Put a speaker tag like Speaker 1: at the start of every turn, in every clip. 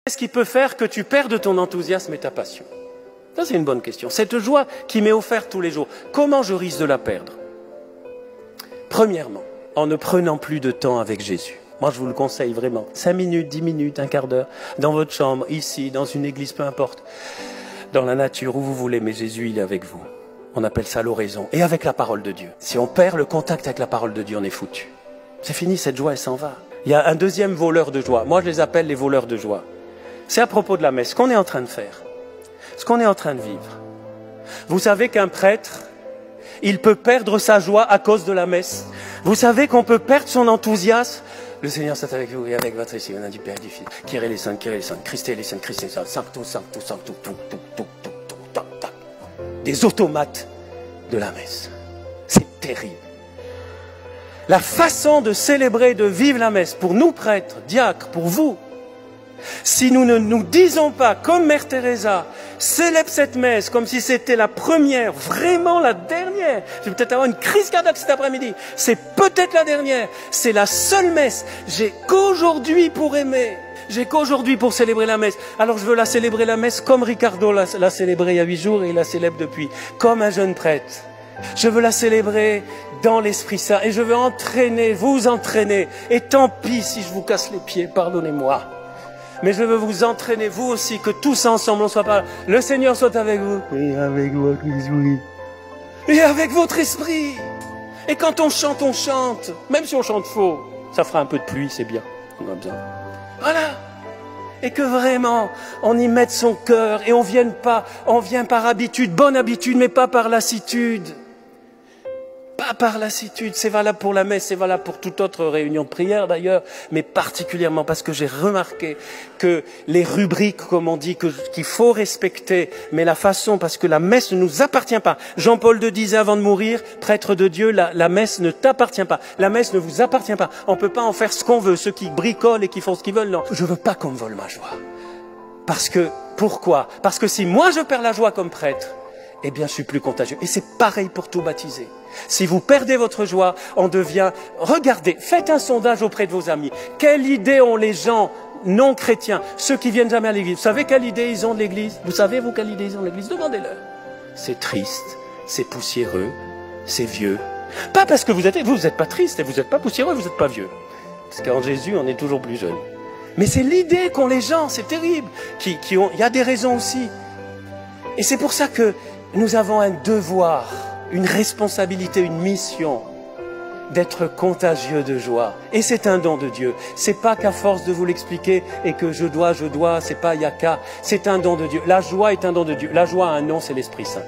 Speaker 1: Qu'est-ce qui peut faire que tu perdes ton enthousiasme et ta passion? Ça, c'est une bonne question. Cette joie qui m'est offerte tous les jours, comment je risque de la perdre? Premièrement, en ne prenant plus de temps avec Jésus. Moi, je vous le conseille vraiment. 5 minutes, 10 minutes, un quart d'heure, dans votre chambre, ici, dans une église, peu importe. Dans la nature, où vous voulez, mais Jésus, il est avec vous. On appelle ça l'oraison. Et avec la parole de Dieu. Si on perd le contact avec la parole de Dieu, on est foutu. C'est fini, cette joie, elle s'en va. Il y a un deuxième voleur de joie. Moi, je les appelle les voleurs de joie. C'est à propos de la messe. Ce qu'on est en train de faire, ce qu'on est en train de vivre. Vous savez qu'un prêtre, il peut perdre sa joie à cause de la messe. Vous savez qu'on peut perdre son enthousiasme. Le Seigneur soit avec vous et avec votre esprit. On a du Père et du Fils. Kyrie les saints, Christ les saints, Christ les saints. Sanctus, sanctus, sanctus, des automates de la messe. C'est terrible. La façon de célébrer, de vivre la messe, pour nous prêtres, diacres, pour vous, si nous ne nous disons pas, comme Mère Teresa, célèbre cette messe comme si c'était la première, vraiment la dernière. Je vais peut-être avoir une crise cardiaque cet après-midi. C'est peut-être la dernière. C'est la seule messe. J'ai qu'aujourd'hui pour aimer. J'ai qu'aujourd'hui pour célébrer la messe. Alors je veux la célébrer la messe comme Ricardo l'a célébrée il y a 8 jours et il la célèbre depuis. Comme un jeune prêtre. Je veux la célébrer dans l'Esprit Saint. Et je veux entraîner, vous entraîner. Et tant pis si je vous casse les pieds, pardonnez-moi. Mais je veux vous entraîner, vous aussi, que tous ensemble, on soit pas... Le Seigneur soit avec vous. Et avec votre esprit. Et avec votre esprit. Et quand on chante, on chante. Même si on chante faux, ça fera un peu de pluie, c'est bien. On a besoin. Voilà. Et que vraiment, on y mette son cœur. Et on vient par habitude, bonne habitude, mais pas par lassitude. Pas par lassitude, c'est valable pour la messe, c'est valable pour toute autre réunion de prière d'ailleurs, mais particulièrement parce que j'ai remarqué que les rubriques, comme on dit, qu'il faut respecter, mais la façon, parce que la messe ne nous appartient pas. Jean-Paul II disait avant de mourir, prêtre de Dieu, la messe ne t'appartient pas, la messe ne vous appartient pas. On ne peut pas en faire ce qu'on veut, ceux qui bricolent et qui font ce qu'ils veulent, non. Je veux pas qu'on me vole ma joie. Parce que, pourquoi? Parce que si moi je perds la joie comme prêtre, eh bien je suis plus contagieux. Et c'est pareil pour tout baptisé. Si vous perdez votre joie, on devient... Regardez, faites un sondage auprès de vos amis. Quelle idée ont les gens non chrétiens, ceux qui viennent jamais à l'église? Vous savez quelle idée ils ont de l'église? Vous savez, vous, quelle idée ils ont de l'église? Demandez-leur. C'est triste, c'est poussiéreux, c'est vieux. Pas parce que vous êtes pas triste et vous n'êtes pas poussiéreux, vous n'êtes pas vieux. Parce qu'en Jésus, on est toujours plus jeune. Mais c'est l'idée qu'ont les gens, c'est terrible. Il y a des raisons aussi. Et c'est pour ça que nous avons un devoir, une responsabilité, une mission d'être contagieux de joie. Et c'est un don de Dieu. C'est pas qu'à force de vous l'expliquer et que je dois, c'est pas yaka. C'est un don de Dieu. La joie est un don de Dieu. La joie a un nom, c'est l'Esprit Saint.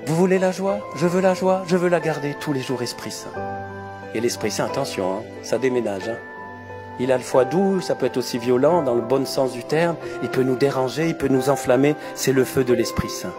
Speaker 1: Vous voulez la joie? Je veux la joie. Je veux la garder tous les jours, Esprit Saint. Et l'Esprit Saint, attention, hein, ça déménage. Hein. Il a le foie doux, ça peut être aussi violent dans le bon sens du terme. Il peut nous déranger, il peut nous enflammer. C'est le feu de l'Esprit Saint.